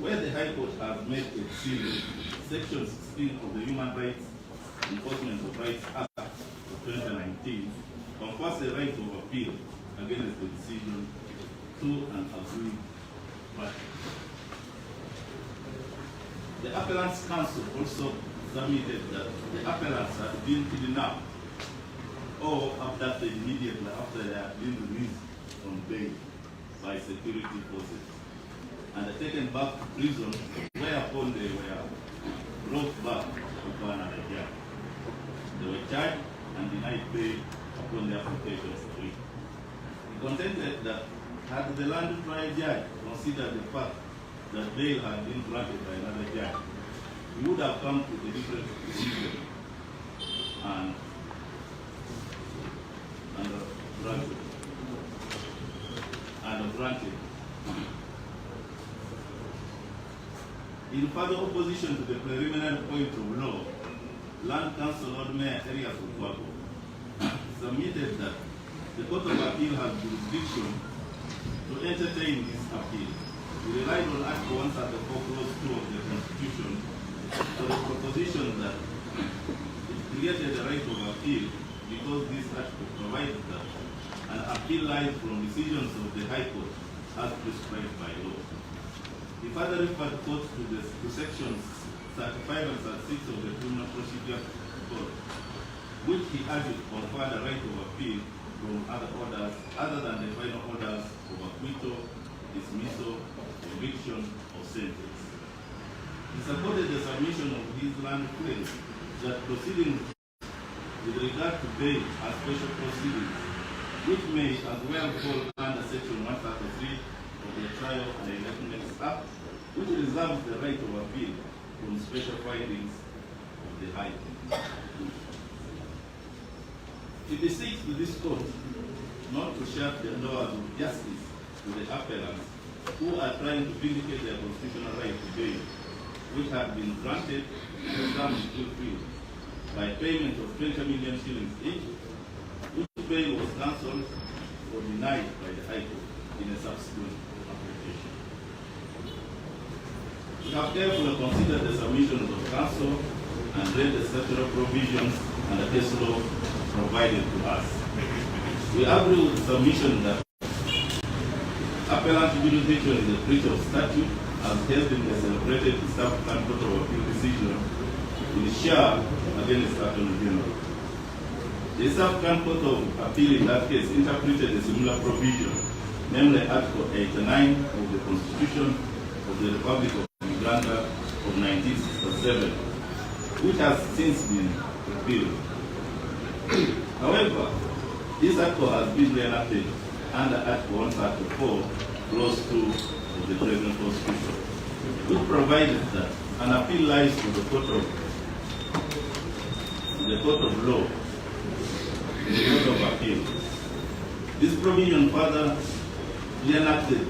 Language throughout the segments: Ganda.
where the High Court has made a decision, Section 16 of the Human Rights Enforcement of Rights Act of 2019 confers a right of appeal against the decision to an agreed party. The Appellant's Counsel also submitted that the appellants had been kidnapped or abducted immediately after they had been released from bail by security forces and taken back to prison, whereupon they were brought back to another judge. They were charged and denied bail upon their application for it. He contended that had the land trial judge considered the fact that bail had been granted by another judge, he would have come to a different decision and granted. In further opposition to the preliminary point of law, Land Council Lord Mayor Erias Ukwago submitted that the Court of Appeal has jurisdiction to entertain this appeal. He relied on Article 134 Clause 2 of the Constitution for the proposition that it created a right of appeal because this article provides that an appeal lies from decisions of the High Court as prescribed by law. He further referred courts to sections 35 and 36 of the Criminal Procedure Code, which he argued conferred a right of appeal from other orders other than the final orders of acquittal, dismissal, conviction, or sentence. He supported the submission of his land claims that proceedings with regard to bail are special proceedings, which may as well fall under Section 133 of the Trial and Elections Act, which reserves the right of appeal from special findings of the High Court. It beseeches to this court not to shut the doors of justice to the appellants who are trying to vindicate their constitutional right to bail, which have been granted and some fulfilled by payment of 20 million shillings each, which bail was cancelled or denied by the High Court in a subsequent application. We have carefully considered the submissions of counsel and read the statutory provisions and the case law provided to us. We agree with the submission that appellant jurisdiction is a breach of statute as held in the celebrated East African Court of Appeal decision in Shah against Attorney General. The East African Court of Appeal in that case interpreted a similar provision, namely Article 89 of the Constitution of the Republic of Uganda of 1967, which has since been repealed. However, this article has been reenacted under Article 134, Clause 2 of the present Constitution, which provided that an appeal lies to the court of law, the Court of Appeal. This provision further reenacted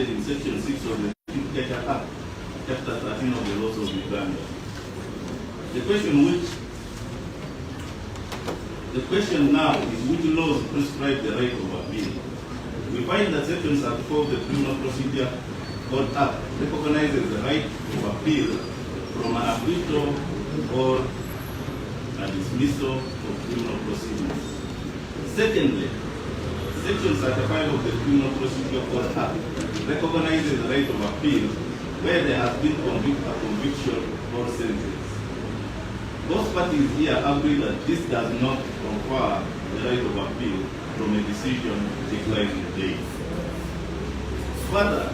in Section 6 of the Kk Act, Chapter 13 of the Laws of Uganda. The question now is which laws prescribe the right of appeal. We find that Section 34 of the Criminal Procedure Code Act recognizes the right of appeal from an acquittal or a dismissal of criminal proceedings. Secondly, Section 35 of the Criminal Procedure Code Act recognizes the right of appeal where there has been a conviction or sentence. Both parties here agree that this does not confer the right of appeal from a decision declining bail. Further,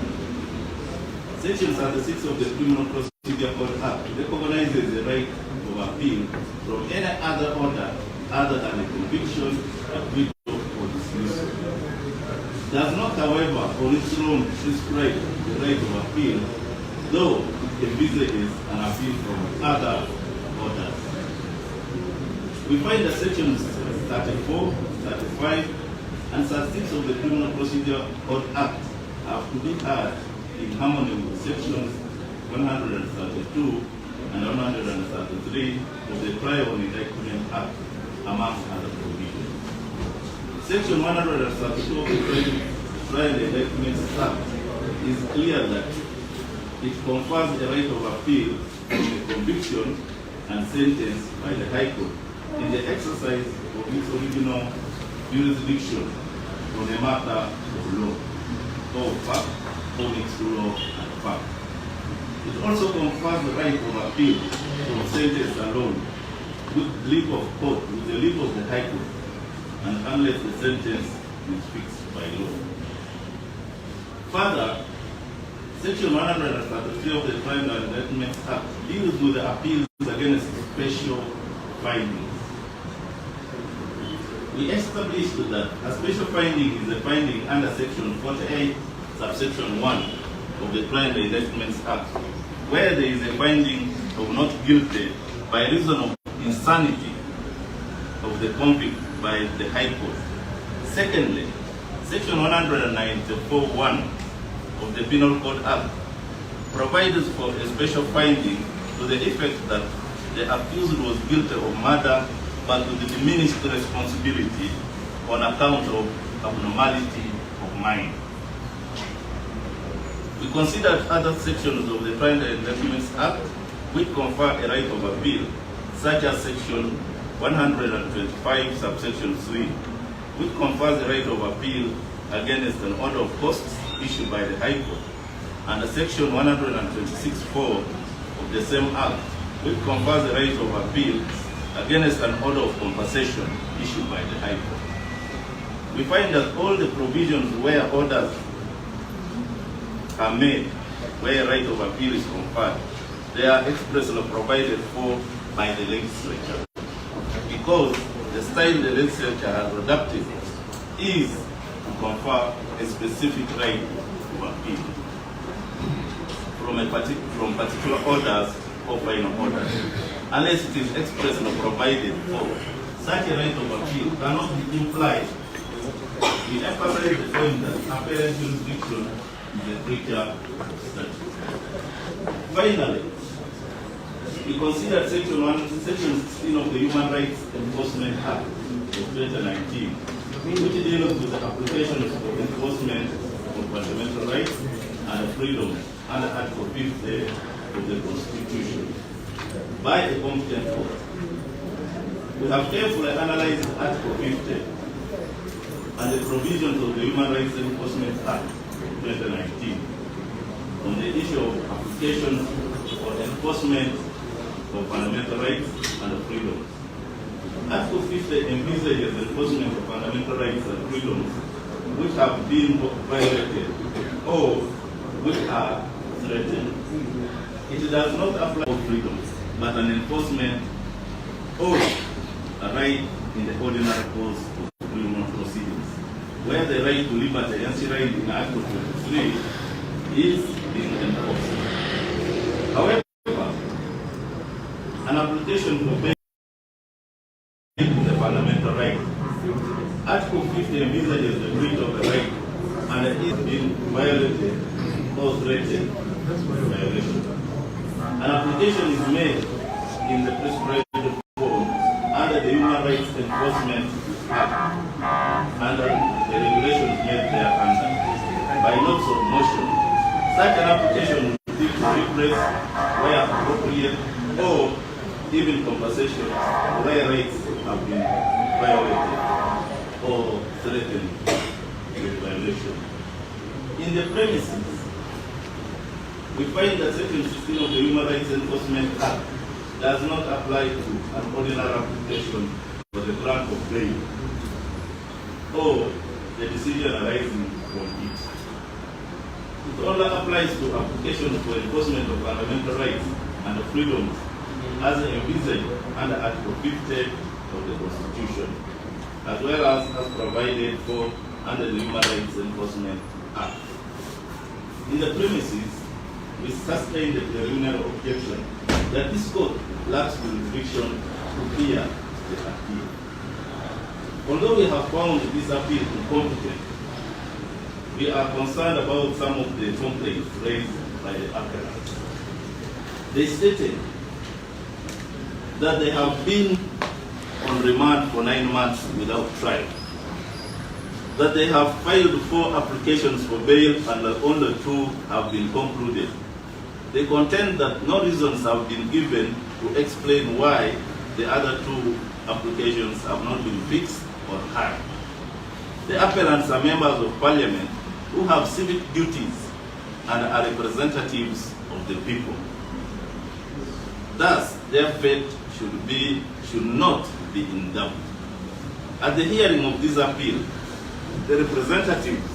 Section 36 of the Criminal Procedure Code Act recognizes the right of appeal from any other order other than a conviction, acquittal, or dismissal. It does not, however, on its own prescribe the right of appeal, though it envisages an appeal from other orders. We find that Sections 34, 35, and 36 of the Criminal Procedure Code Act have to be heard in harmony with Sections 132 and 133 of the Trial and Indictment Act, among other provisions. Section 132 of the Trial and Indictment Act is clear that it confers a right of appeal from a conviction and sentence by the High Court in the exercise of its original jurisdiction on a matter of law, or fact, or mixed law and fact. It also confers the right of appeal from sentence alone with leave of court, with the leave of the High Court, and unless the sentence is fixed by law. Further, Section 133 of the Crime and Indictments Act deals with the appeals against special findings. We established that a special finding is a finding under Section 48, subsection 1 of the Crime and Indictments Act, where there is a finding of not guilty by reason of insanity of the convict by the High Court. Secondly, Section 194(1) of the Penal Code Act provides for a special finding to the effect that the accused was guilty of murder but with diminished responsibility on account of abnormality of mind. We considered other sections of the Crime and Indictments Act which confer a right of appeal, such as Section 125, subsection 3, which confers the right of appeal against an order of costs issued by the High Court, and Section 126(4) of the same Act, which confers the right of appeal against an order of compensation issued by the High Court. We find that all the provisions where orders are made, where right of appeal is conferred, they are expressly provided for by the legislature, because the style the legislature has adopted is to confer a specific right of appeal from particular orders or final orders, unless it is expressly provided for. Such a right of appeal cannot be implied. We emphasize the point that appellate jurisdiction is a creature of statute. Finally, we consider Section 16 of the Human Rights Enforcement Act of 2019, which deals with the application of enforcement of fundamental rights and freedoms under Article 50 of the Constitution by a competent court. We have carefully analyzed Article 50 and the provisions of the Human Rights Enforcement Act of 2019 on the issue of application or enforcement of fundamental rights and freedoms. Article 50 envisages enforcement of fundamental rights and freedoms which have been violated or which are threatened. It does not apply to freedoms, but an enforcement of a right in the ordinary course of criminal proceedings, where the right to liberty enshrined in Article 23 is being enforced. However, an application for the fundamental right. Article 50 envisages the breach of the right and it is being violated or threatened violation. An application is made in the prescribed form under the Human Rights Enforcement Act, under the regulations made thereunder, by notes of motion. Such an application will seek to repress where appropriate or even compensation where rights have been violated or threatened with violation. In the premises, we find that Section 16 of the Human Rights Enforcement Act does not apply to an ordinary application for the grant of bail or the decision arising from it. It only applies to applications for enforcement of fundamental rights and freedoms as envisaged under Article 50 of the Constitution, as well as provided for under the Human Rights Enforcement Act. In the premises, we sustain the preliminary objection that this court lacks jurisdiction to hear the appeal. Although we have found this appeal incompetent, we are concerned about some of the complaints raised by the appellants. They stated that they have been on remand for 9 months without trial, that they have filed 4 applications for bail and only 2 have been concluded, They contend that no reasons have been given to explain why the other two applications have not been fixed or heard. The appellants are members of parliament who have civic duties and are representatives of the people. Thus, their fate should not be in doubt. At the hearing of this appeal, the representatives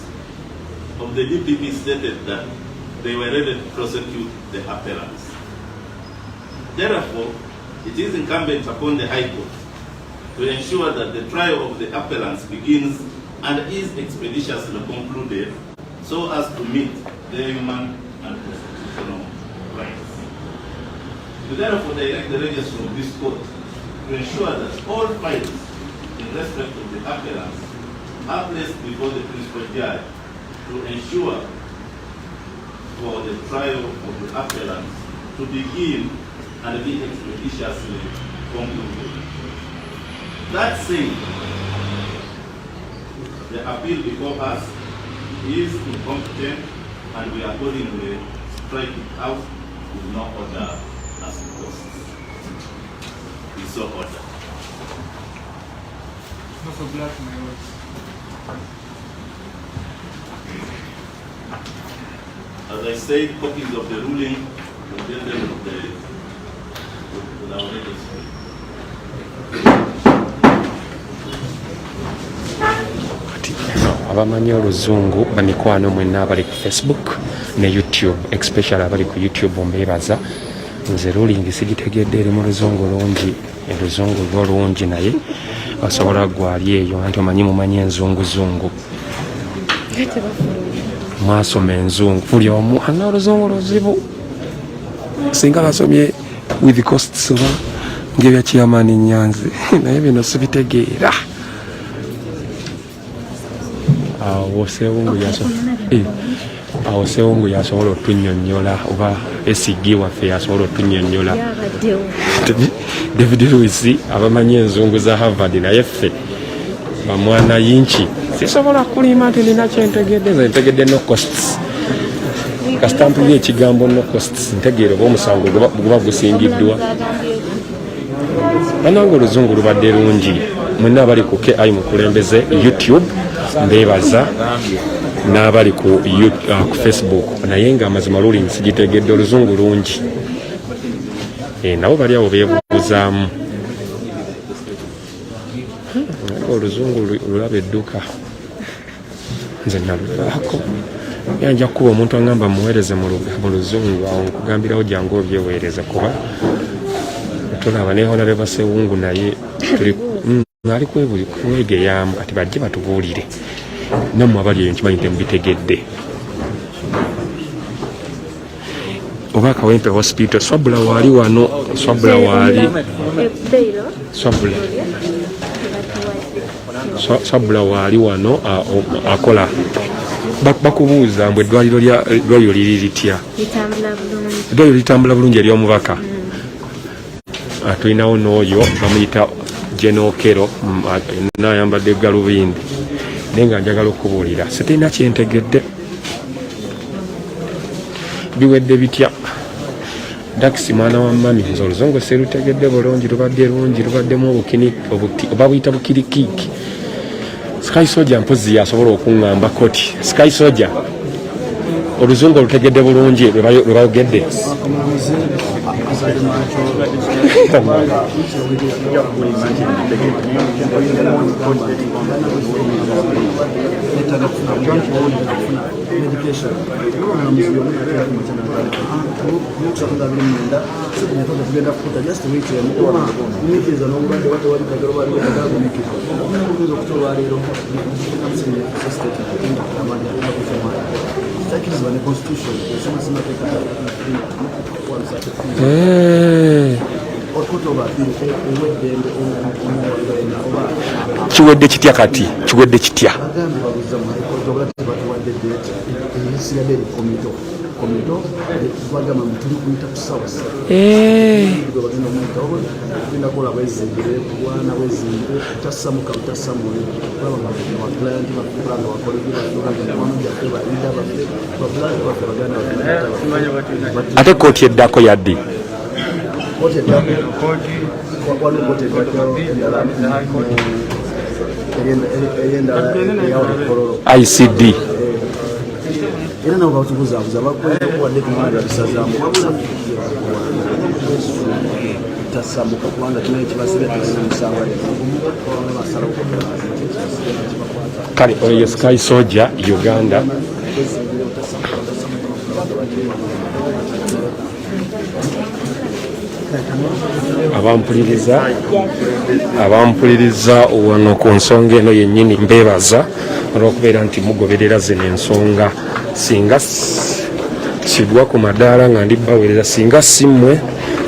of the DPP stated that they were ready to prosecute the appellants. Therefore, it is incumbent upon the High Court to ensure that the trial of the appellants begins and is expeditiously concluded so as to meet their human and constitutional rights. We therefore direct the registrar of this court to ensure that all files in respect of the appellants are placed before the principal judge to ensure for the trial of the appellants to begin and be expeditiously concluded. That said, the appeal before us is incompetent and we accordingly strike it out with no order as requested. We so order. As I said, copies of the ruling will be with our registry. Abamanyi oluzungu bamikwano mwenna abali ku Facebook ne YouTube, especially abali ku YouTube mbebaza. Nze ruling sigitegedde eri mu luzungu lungi, oluzungu lwo lungi naye osobola gwali eyo anti omanyi mumanyi enzunguzungu. Mwasoma enzungu buli omu ana oluzungu luzibu singa basomye with the costs oba ngebya chairman Nyanzi naye bino sibitegeera. Awo Sewungu yasobola otunnyonnyola oba Ssegirinya waffe yasobola otunnyonnyola David Lewis abamanyi enzungu za Harvard naye ffe bamwana yinki sisobola kulima nti nina kyentegedde nze ntegedde no costs kasita mpulira ekigambo no costs ntegeera oba omusango guba gusingiddwa. Banange oluzungu lubadde lungi mwenna abali ku KI mukulembeze YouTube mbebaza n'abali ku Facebook naye nga amazima ruling sigitegedde oluzungu lungi nabo bali awo beebuuzaamu oluzungu lulaba edduka nze naluvaako yanja kuba omuntu angamba muweereze mu luzungu awo nkugambirawo jangu obyeweereza kuba tulaba nehonale basewungu naye ali kwegeyamu ati bajje batubuulire nammwe abali eyo nkimanyi temubitegedde. Oba Kawempe Hospital Swabula waali wano Swabula waali wano akola bakubuuza mbwe eddwaliro liri litya. Eddwaliro litambula bulungi ery'omubaka. Tulinawo n'oyo bamuyita Jenokero nayambadde galubindi naye nga njagala okubuulira sitirina kyentegedde biwedde bitya. Dax mwana wa mami nze oluzungu serutegedde bulungi lubadde lungi lubaddemu obukini oba buyita bukirikiki. Sky Soldier mpozi yasobola okuŋŋamba koti Sky Soldier oluzungu olutegedde bulungi lwebayogedde. Kiwedde kitya kati? Kiwedde kitya? komito bagamba mutuli kuyita kusawusa bagenda omuyita ogenda kola bwezimbire kubwana bwezimbire utasamuka utasamule babanga abaklayenti bakulanga bakolebibatugamano gyaffe balida baffe bapulani baffe baganda ate kooti eddako yaddi kooti eddako waliwo kooti eddako eyendala eyawakololo ICD era nabo batubuzabuza bakuwadde kumanda bisazaamu tasamuka kubanga kino ekibasire tekimusango basalawo kale oyo Sky Soldier Uganda abampuliriza wano ku nsonga eno yennyini mbeebaza olw'okubeera nti mugoberera zino ensonga singa kigwa ku madaala nga ndi baweereza singa simmwe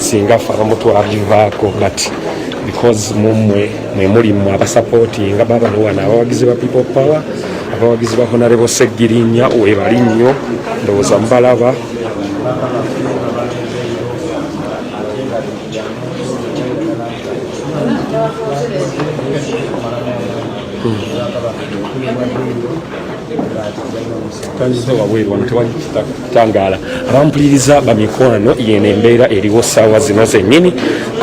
singa ffe abamutwabivaako but because mumwe mwe muli mu abasapootinga babano wano abawagizi ba people power abawagizi ba Honorable Ssegirinya webali nnyo ndowooza mubalaba tanziza wabweru wano tewali kitangaala abampuliriza bamikwano yeno embeera eriwo ssaawa zino zennyini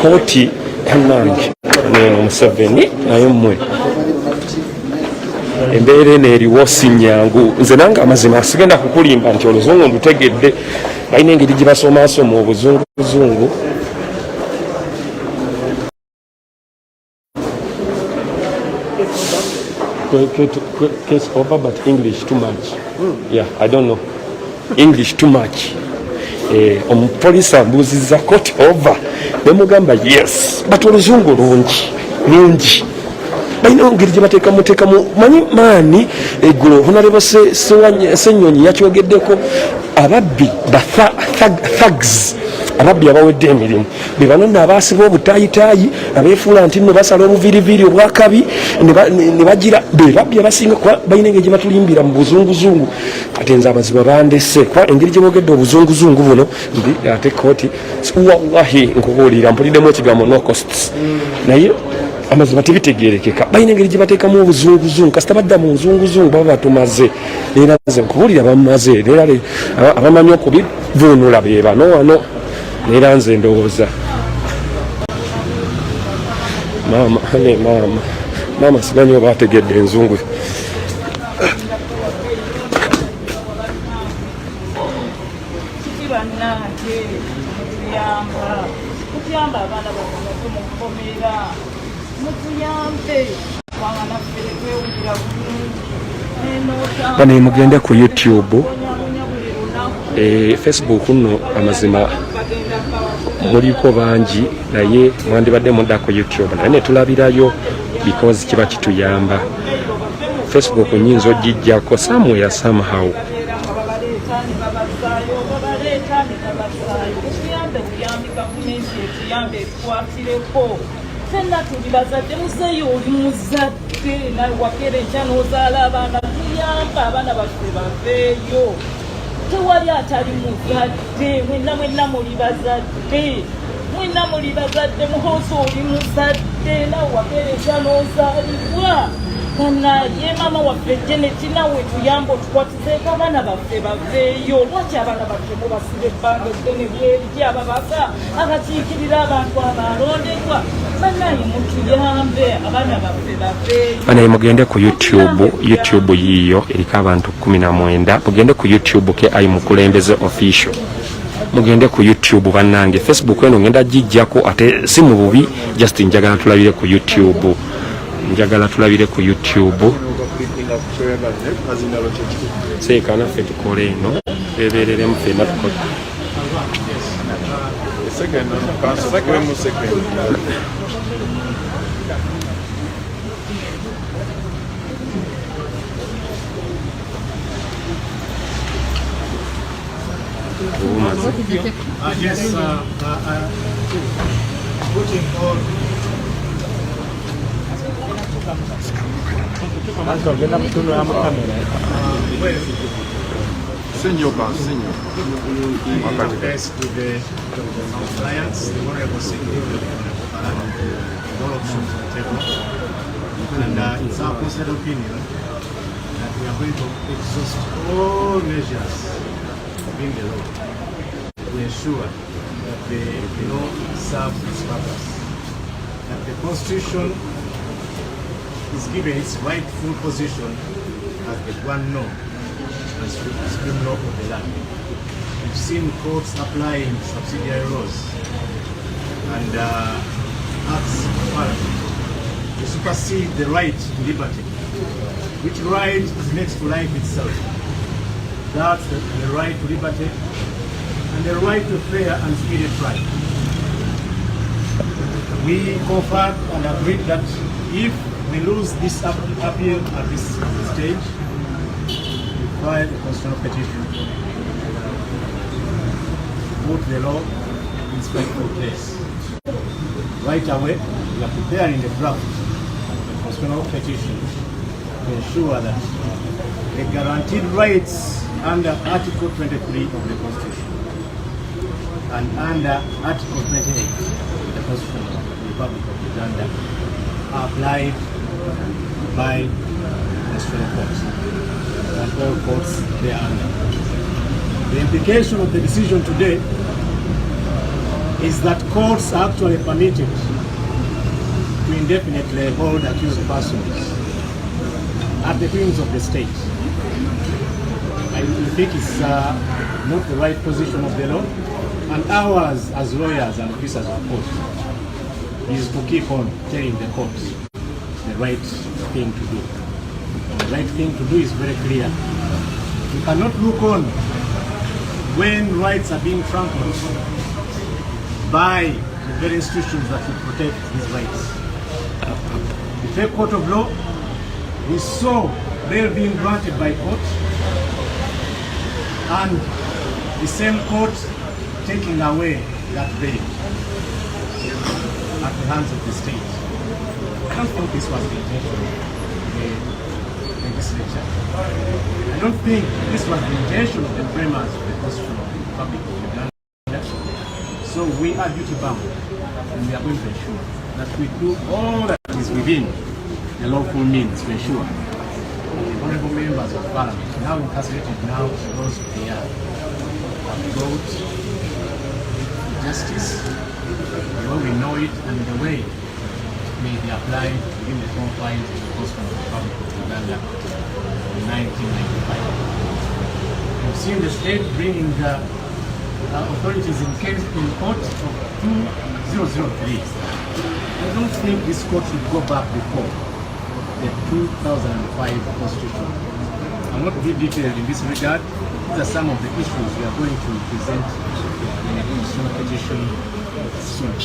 kooti yanange neno Museveni naye mmwe embeera eno eriwo si nnyangu nze nange amazima sigenda kukulimba nti oluzungu ndutegedde balina engeri gye basomaasoma obuzunguzungu case over but English too much. Yeah, I don't know. English too much. Omupoliisi ambuuzizza court over nemugamba yes but oluzungu lungi balina engeri gye bateekamu manyi maani eggulo Honorable Ssenyonyi yakyogeddeko ababbi thugs ababbi abawedde emirimu be bano nno abaasiba obutaayitaayi abeefuula nti nno basala obuviiriviiri obwakabi ne bagira be babbi abasinga kuba balina engeri gye batulimbira mu buzunguzungu ate nze amazima bandese kuba engeri gye boogedde obuzunguzungu buno ndi ate kooti wallahi nkubuulira mpuliddemu ekigambo no costs naye amazima tebitegeerekeka balina engeri gye bateekamu obuzunguzungu kasita badda mu nzunguzungu baba batumaze era nze nkubuulira bamaze era abamanyi okubivuunula be bano wano era nze ndowooza maama simanyi oba ategedde enzungu mutuyamba abaana baffe mu kukomera mutuyambe wangana fere kwewulira bulungi bano mugende ku YouTube Facebook nno amazima muliko bangi naye mwandibadde mudda ku YouTube naye netulabirayo because kiba kituyamba Facebook nyinza ogijjako somewhere somehow fenna tuli bazadde muzeeyo oli muzadde nawe wakeera enkya n'ozaala abaana tuyamba abaana baffe baveeyo tewali atali muzadde mwenna muli bazadde mwenna muli bazadde muhoozi oli muzadde nawe wakeera enkya n'ozaalibwa naye maama waffe Jeneti nawe tuyamba otukwatizeeko abaana baffe baveeyo lwaki abaana baffe mubasiba ebbanga eddene lyeriki ababaka abakiikirira abantu abalondebwa banaye mutuyambe abaana baffe baveeyo banaye mugende ku YouTube yiyo eriko abantu 19 mugende ku YouTube ke ayi mukulembeze official mugende ku YouTube bannange Facebook eno ngenda gijjako ate si mu bubi just njagala tulabire ku YouTube njagala tulabire ku YouTube seekana ffe tukole eno bebereremu ffenna tukole Senyoka. Best with the clients, the Honorable Ssegirinya, all options on the table. And it's our considered opinion that we are going to exhaust all measures within the law to ensure that the law serves its purpose, that the Constitution is given its rightful position as the one norm and supreme law of the land. We've seen courts applying subsidiary laws and acts of parliament to supersede the right to liberty, which right is next to life itself. That's the right to liberty and the right to fair and speedy trial. We conferred and agreed that if we lose this appeal at this stage, we file a constitutional petition, put the law in spectral place. Right away, we are preparing the draft of the constitutional petition to ensure that the guaranteed rights under Article 23 of the Constitution and under Article 28 of the Constitution of the Republic of Uganda are applied by the Supreme Court and all courts thereunder. The implication of the decision today is that courts are actually permitted to indefinitely hold accused persons at the whims of the state. I think it's not the right position of the law, and ours as lawyers and officers of court is to keep on telling the courts the right thing to do. And the right thing to do is very clear. You cannot look on when rights are being trampled by the very institutions that will protect these rights. The fair court of law, we saw bail being granted by court, and the same court taking away that bail at the hands of the state. I don't think this was the intention of the legislature. I don't think this was the intention of the framers of the Constitution of the Republic of Uganda. So we are duty bound, and we are going to ensure that we do all that is within the lawful means to ensure the honorable members of Parliament, now incarcerated, now those they are, brought justice the way we know it and the way it may be applied within the confines of the Constitution of the Republic of Uganda in 1995. We've seen the state bringing the authorities in case in court of 2003. I don't think this court should go back before the 2005 Constitution. I'm not very detailed in this regard. These are some of the issues we are going to present in the constitutional petition soon.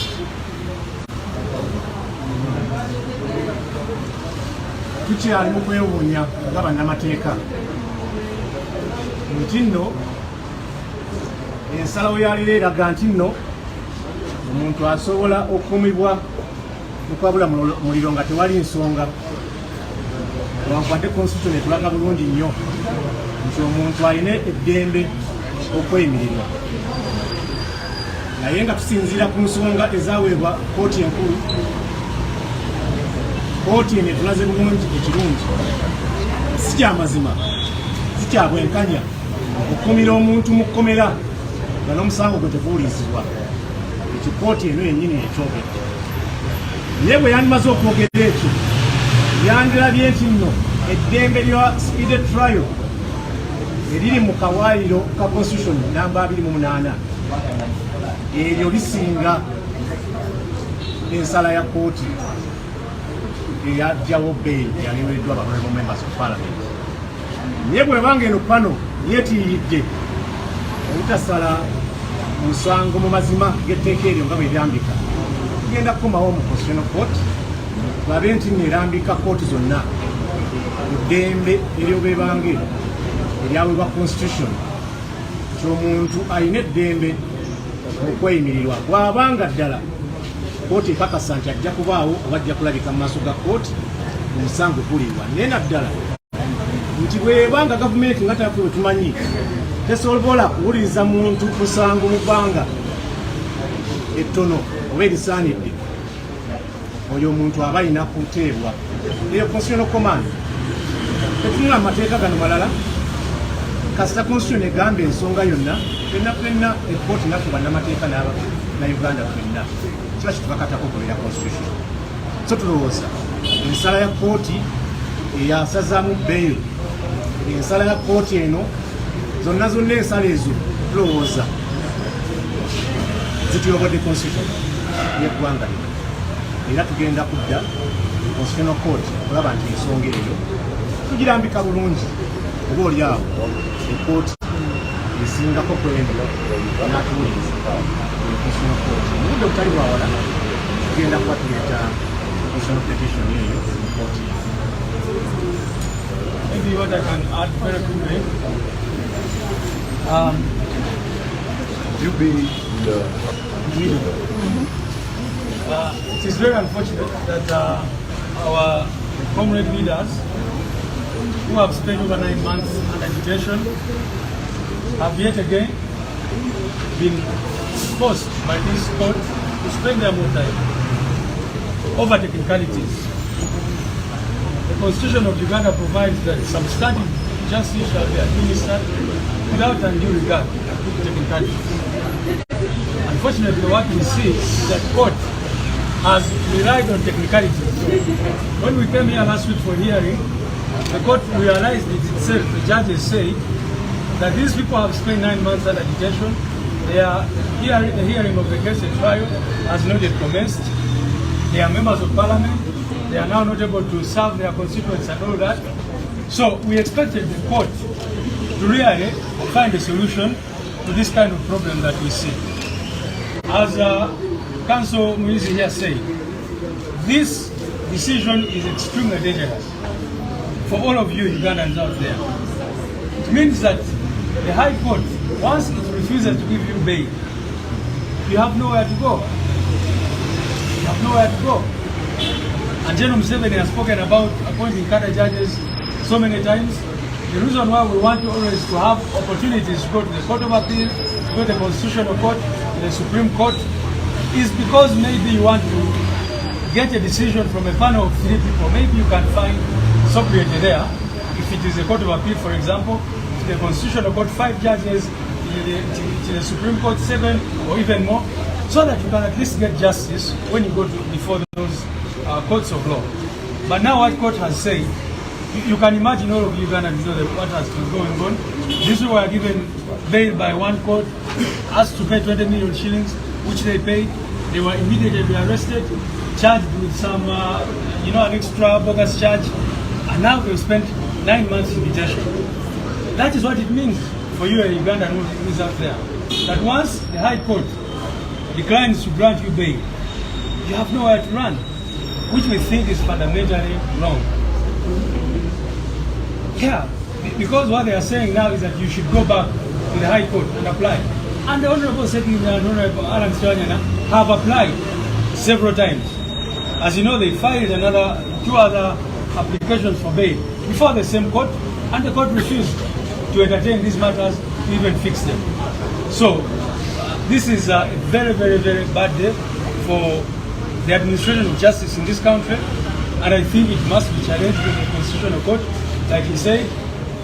Tukyali mu kwewuunya nga bannamateeka nti nno ensalawo ya leero eraga nti nno omuntu asobola okukumibwa mu kwabula muliro nga tewali nsonga. Newankubadde Constitution etulaga bulungi nnyo nti omuntu alina eddembe okweyimirirwa, naye nga tusinziira ku nsonga ezaweebwa kooti enkulu, kooti eno etulaze bulungi ekirungi si kya mazima, si kya bwenkanya okukumira omuntu mu kkomera nga n'omusango gwe teguwulizibwa. Ekyo kooti eno yennyini ekyogedde. Naye bwe yandimaze okwogera ekyo, yandirabye nti nno eddembe lya speedy trial eriri mu kawaayiro ka Constitution namba 28 eryo lisinga ensala ya kooti eyajjawo bail yaleweddwa ba honorable members of Parliament. Naye bwebanga eno pano yeetiiridde obutasala musango mu mazima g'etteeka eryo nga bweryambika, tugenda kukomawo mu Constitutional Court tulabe nti neerambika kooti zonna ku ddembe eryobebange eryaweebwa Constitution nti omuntu alina eddembe okweyimirirwa bw'abanga ddala kooti ekakasa nti ajja kubaawo oba ajja kulabika mu maaso ga kooti omusango guliibwa. Naye naddala nti bwebanga gavumenti nga tafe wetumanyi tesobola kuwuliriza muntu musango mu bbanga ettono oba erisaanidde, oyo omuntu aba alina kuteebwa. Eyo constitutional command tetunula amateeka gano malala kasita constitution egamba ensonga yonna fenna ekkooti nakuba n'amateeka na Uganda fenna kiba kitubakatako kubera constitution. So tulowooza ensala ya kkooti eyasazaamu bail, ensala ya kkooti eno zonna ensala ezo tulowooza zituyobodde constitution y'eggwanga lino, era tugenda kudda constitutional court okulaba nti ensonga eyo tugirambika bulungi. Oba oli awo ekkooti esingako kwendo n'atuwuliriza constitutional court obudde butali bwawala tugenda kuba tuleeta constitutional petition eyo mu kooti. Maybe what I can add very quickly, You be the leader. It is very unfortunate that our comrade leaders who have spent over 9 months under detention have yet again been forced by this court to spend their more time over technicalities. The Constitution of Uganda provides that substantive justice shall be administered without undue regard to technicalities. Unfortunately, what we see is that court has relied on technicalities. When we came here last week for hearing, the court realized it itself, the judges say, that these people have spent 9 months under detention. The hearing of the case at trial has not yet commenced. They are members of parliament. They are now not able to serve their constituents and all that. So we expected the court to really find a solution to this kind of problem that we see. As Council Muizi here said, this decision is extremely dangerous for all of you Ugandans out there. It means that the High Court, once it refuses to give you bail, you have nowhere to go. You have nowhere to go. And General Museveni has spoken about appointing cadre judges so many times. The reason why we want always to have opportunities to go to the Court of Appeal, to go to the Constitutional Court, to the Supreme Court, is because maybe you want to get a decision from a panel of 3 people. Maybe you can find sobriety there. If it is a Court of Appeal, for example, to the Constitutional Court, 5 judges, to the Supreme Court, 7 or even more, so that you can at least get justice when you go before those courts of law. But now what court has said, you can imagine all of Ugandans know what has been going on. These were given bail by one court, asked to pay 20 million shillings, which they paid. They were immediately arrested, charged with some, an extra bogus charge, and now they've spent 9 months in detention. That is what it means for you, a Ugandan who is out there. That once the High Court declines to grant you bail, you have nowhere to run, which we think is fundamentally wrong. Yeah, because what they are saying now is that you should go back to the High Court and apply. And the Honorable Ssegirinya and Honorable Ssegirinya have applied several times. As you know, they filed 2 other applications for bail before the same court, and the court refused to entertain these matters to even fix them. So, this is a very, very, very bad day for the administration of justice in this country, and I think it must be challenged in the Constitutional Court, like he said.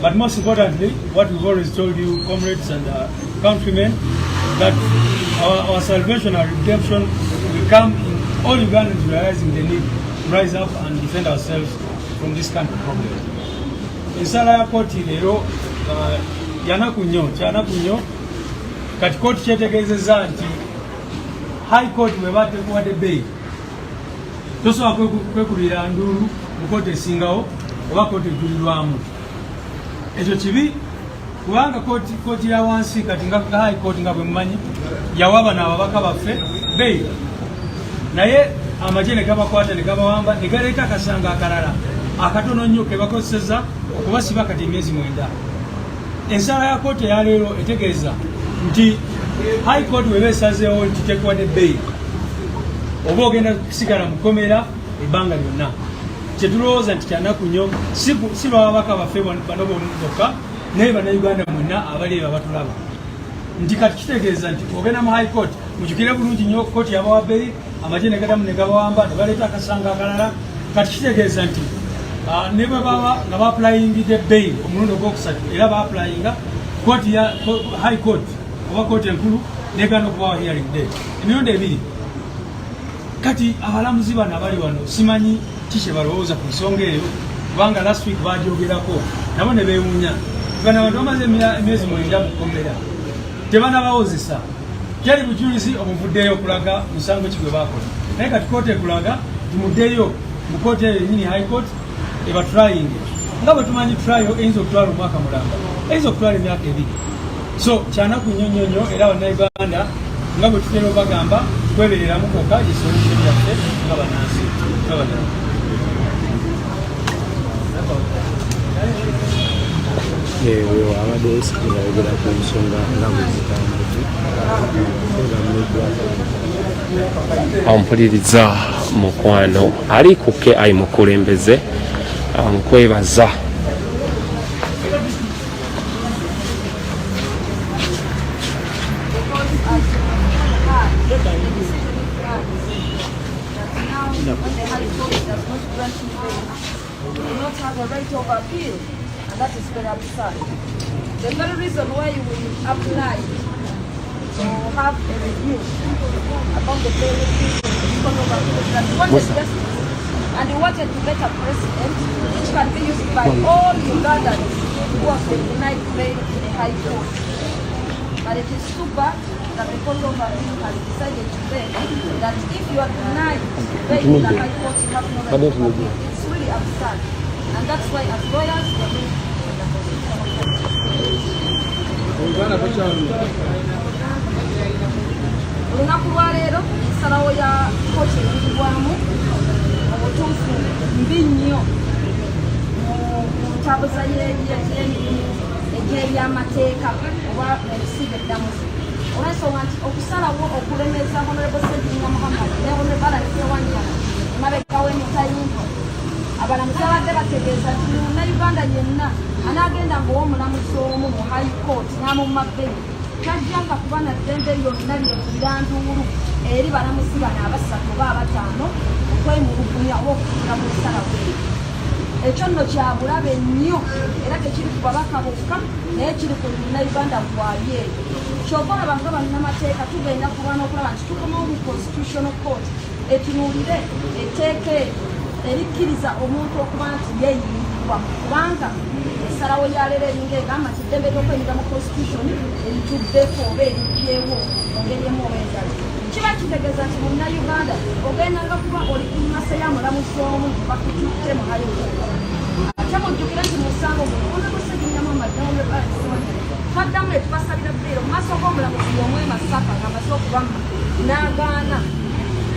But most importantly, what we've always told you, comrades and countrymen, that our salvation, our redemption will come in all Ugandans realizing the need to rise up and defend ourselves from this kind of problem. Ensala ya koti lero yanaku nnyo kati koti kyetegeezezza nti High Court bwe bateekuwadde bail tosobola kwekulira nduulu mu kooti esingawo oba kooti ejulirwamu. Ekyo kibi kubanga kooti ya wansi kati nga High Court nga bwe mumanyi yawa bano ababaka baffe bail, naye amagye ne gabakwata ne gabawamba ne galeeta akasanga akalala akatono nnyo ke bakozesezza okubasiba kati emyezi 9. Ensala ya kooti eyaleero etegeeza nti High Court weba esazeewo nti tekuwadde bail oba ogenda kusigala mu kkomera ebbanga lyonna. Kyetulowooza nti kyanaku nnyo, si bababaka baffe bano bokka, naye bannayuganda mwenna abaleeba batulaba nti kati kitegeeza nti ogenda mu high court mujukire bulungi nnyo kooti yabawa bbeeyi amagye negadamu ne gabawamba ne baleeta akasanga akalala kati kitegeeza nti ne bwe baba nga baapulayingidde bbeeyi omulundi ogwokusatu era baapulayinga kooti ya high court oba kooti enkulu negana okubawa hearing date emirundi ebiri kati abalamuzi bano abali wano simanyi kikye balowooza ku nsonga eyo kubanga last week bagyogerako nabo ne beewuunya bano abantu bamaze emyezi 9 mu kkomera tebanabawozesa kyali bujulizi omuvuddeyo okulaga musango ki gwe baakola naye kati kooti ekulaga timuddeyo mu kooti eyo yennyini high court ebatryinge nga bwe tumanyi trial eyinza okutwala omwaka mulamba eyinza okutwala emyaka 2 so kyanaku nnyo era bannayuganda nga bwe tutera obagamba kwebereramu kokka esolution yaffe nga banansi abadde esikibayogera ku nsonga nga bwe zitambudde ampuliriza mukwano ali ku KI mukulembeze nkwebaza That is very absurd. The very reason why we apply to have a review about the payment because of that we wanted justice and we wanted to get a precedent which can be used by all Ugandans who have been denied bail in the High Court. But it is too bad that the Court of Appeal has decided today that if you are denied bail in the High Court, you have no right to appeal. It's really absurd. And that's why as lawyers we are doing olunaku lwaleero ensalawo ya kooti eyigibwamu obutuufu mbi nnyo mu ntabuza y'emirimu egy'ebyamateeka oba ebisiga eddamuzi olw'ensonga nti okusalawo okulemeza honorable Ssegirinya Muhammad ne honorable Balance Wanjala emabega w'emitayimbo abalamuzi abadde bategeeza nti munnayuganda yenna anaagenda ng'ow'omulamuzi omu mu high court n'amumma bbeeyi tajjanga kuba na ddembe lyonna lyekuira nduulu eri balamuzi bano abasatu oba abataano okwemulugunya oba okutuula mu nsalawo eyo ekyo nno kyabulabe nnyo era tekiri ku babaka bokka naye kiri ku munnayuganda gwali eyo kyova olaba nga bannamateeka tugenda kulwana okulaba nti tukomawo mu constitutional court etunuulire etteeka erikkiriza omuntu okuba nti yeeyingibwa kubanga esalawo yaleero eringa egamba nti eddembe ly'okweyingira mu constitution erituddeko oba erigyewo mu ngeri emu oba endala kiba kitegeeza nti munnayuganda ogendanga kuba oli ku mmasa ya mulamuzi omu bakututte mu hayikooti ate mujjukire nti musango honorable Ssegirinya Muhammad ne honorable Balance Wanjala twaddamu ne tubasalira bbeero mu maaso g'omulamuzi y'omwe Masaka ng'amaze okubamma n'agaana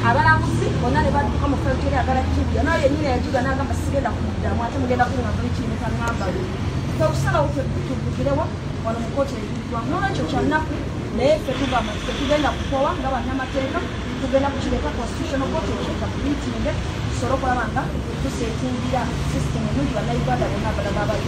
abalamuzi bonna ne badduka mu fekiteri agalakibuya naye yennyini yajuga n'agamba sigenda kumuddamu ate mugenda kulunga buli kintu kaŋŋambalu okusalawo tujjukirewo wano mu kooti eyigiddwamu n'olwekyo kyannaku naye ffe tugamba nti tetugenda kukowa nga bannamateeka tugenda kukireka constitutional court ekireka kubiitinge tusobole okulaba nga tuseetingira system enungi bannayuganda bonna abalala abali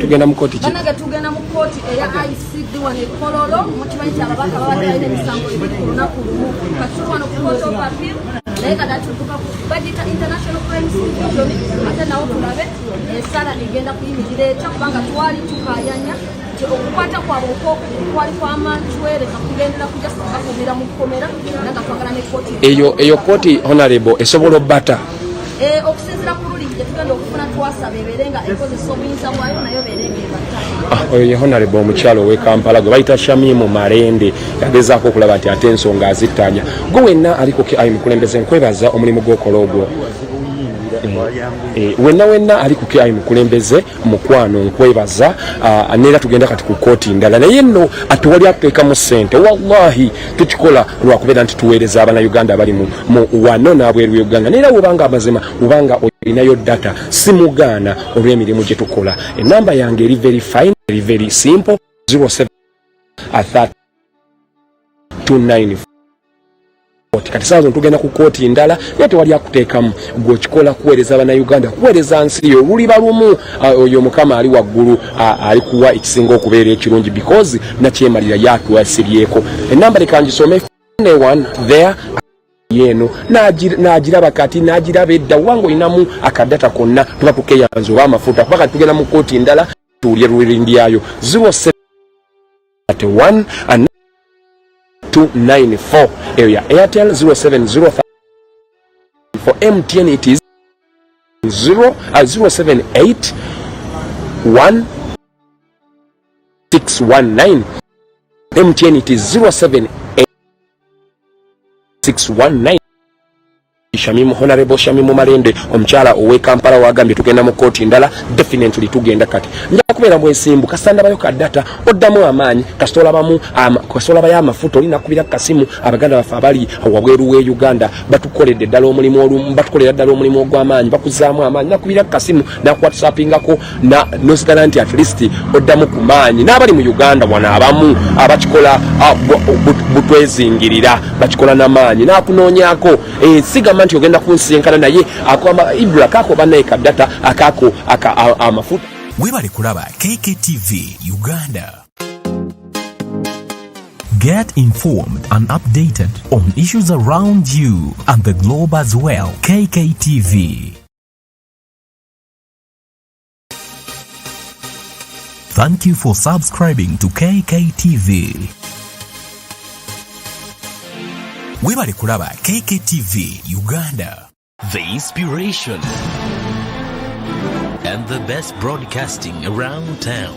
tugenda mu kooti banaga tugenda mu kooti eya ICD wano ekololo mukimanyi nti ababaka babadde balina emisango ebiri ku lunaku lumu kati wano ku court of appeal naye kati atutuka ku bagita international crimes division ate nawo tulabe ensala egenda kuyimirira etya kubanga twali tukayanya okukwata kwabwe okwali kw'amantwereka kugendera kujja sikakumira mu kkomera naga twagala ne kooti eyo kooti honorable esobola obbata okusinziira ku luli gye tugenda okufuna twasaba ebeere nga ekozesa obuyinza bwayo nayo beere nga ebatta oyo ye honorable omukyalo ow'e Kampala gwe bayita Shamimu Marende yagezaako okulaba nti ate ensonga azittanya gwe wenna aliko KI mukulembeze nkwebaza omulimu gw'okola ogwo wenna ali ku KI mukulembeze mukwano nkwebaza neera tugenda kati ku kooti ndala naye nno atuwali ateekamu ssente wallahi tukikola lwakubeera nti tuweereza abannayuganda abali mu wano n'abweru Uganda neera wobanga amazima wobanga olinayo data simugaana olw'emirimu gye tukola enamba yange eri very fine eri very simple 07 29 kati saazo tugenda ku kooti ndala naye tewali akuteekamu gw'okikola kuweereza Bannayuganda kuweereza nsi yo luliba lumu oyo mukama ali waggulu ali kuwa ekisinga okubeera ekirungi because nakyemalira yatuwasibyeko enamba lekangisome one there yeno n'agiraba kati n'agiraba edda wange olinamu akadata konna tuba tukeyanza oba amafuta kuba kati tugenda mu kooti ndala tuwulye lwirindyayo 0731 294 eyo ya Airtel 0705 for MTN it is 078 1619 MTN it is 078 619 Shamimu Honorable Shamimu Malende omukyala owe Kampala wagambye tugenda mu kooti ndala definitely tugenda kati nja kubeera mu ensimbu kasanda bayo ka data oddamu amaanyi kastola bamu kastola baya amafuta olina kubira kasimu abaganda bafa abali wabweru we Uganda batukoledde ddala omulimu olumu batukolera ddala omulimu ogw'amaanyi bakuzaamu amaanyi nakubira kasimu na WhatsAppingako na nosigala nti at least oddamu ku maanyi n'abali mu Uganda wana abamu abakikola butwezingirira bakikola n'amaanyi n'akunoonyako siga manti ogenda kunsinkana naye akwamba Ibra kako banaye kadata akako amafuta webale kulaba Kk Tv Uganda. Get informed and updated on issues around you and the globe as well. Kk TV. Thank you for subscribing to Kk TV. Webale kulaba Kk Tv Uganda. The inspiration and the best broadcasting around town.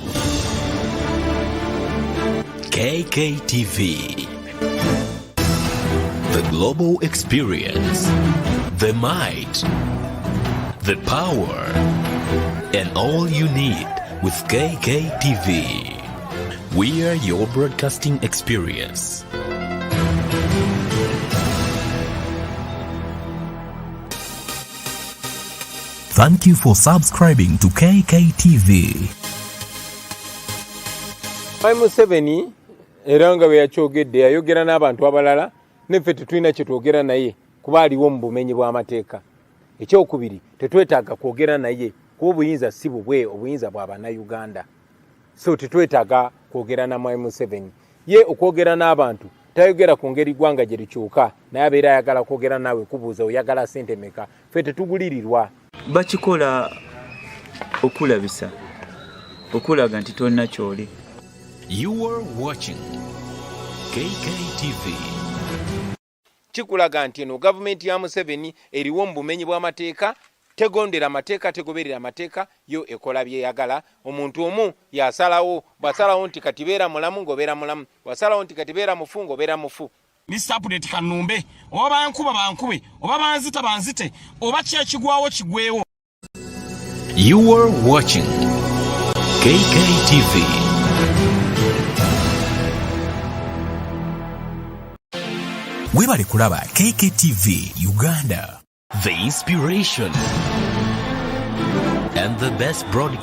Kk TV. The global experience. The might. The power. And all you need with Kk TV. We are your broadcasting experience. Thank you for subscribing to Kk TV. Museveni era nga bwe yakyogedde yayogera n'abantu abalala neffe tetulina kye twogera naye kuba aliwo mu bumenyi bw'amateeka. Ekyokubiri tetwetaaga kwogera naye kuba obuyinza si bubwe obuyinza bwa Bannayuganda. So tetwetaaga kwogera na Museveni. Ye okwogera n'abantu tayogera ku ngeri ggwanga gye likyuka naye abeera ayagala kwogera naawe kubuuza oyagala ssente meka. Ffe tetugulirirwa. Bakikola okulabisa okulaga nti tolina kyoli. You are watching Kk TV. Kikulaga nti eno gavumenti ya Museveni eriwo mu bumenyi bw'amateeka tegondera amateeka tegoberera amateeka yo ekola byeyagala. Omuntu omu yasalawo bwasalawo nti kati beera mulamu ng'obeera mulamu wasalawo nti kati beera mufu ng'obeera mufu. Mr. Update kanumbe oba bankuba bankube oba banzita banzite oba kyekigwawo kigwewo. You are watching Kk TV. Webale kulaba Kk TV Uganda. The inspiration and the best broadcast.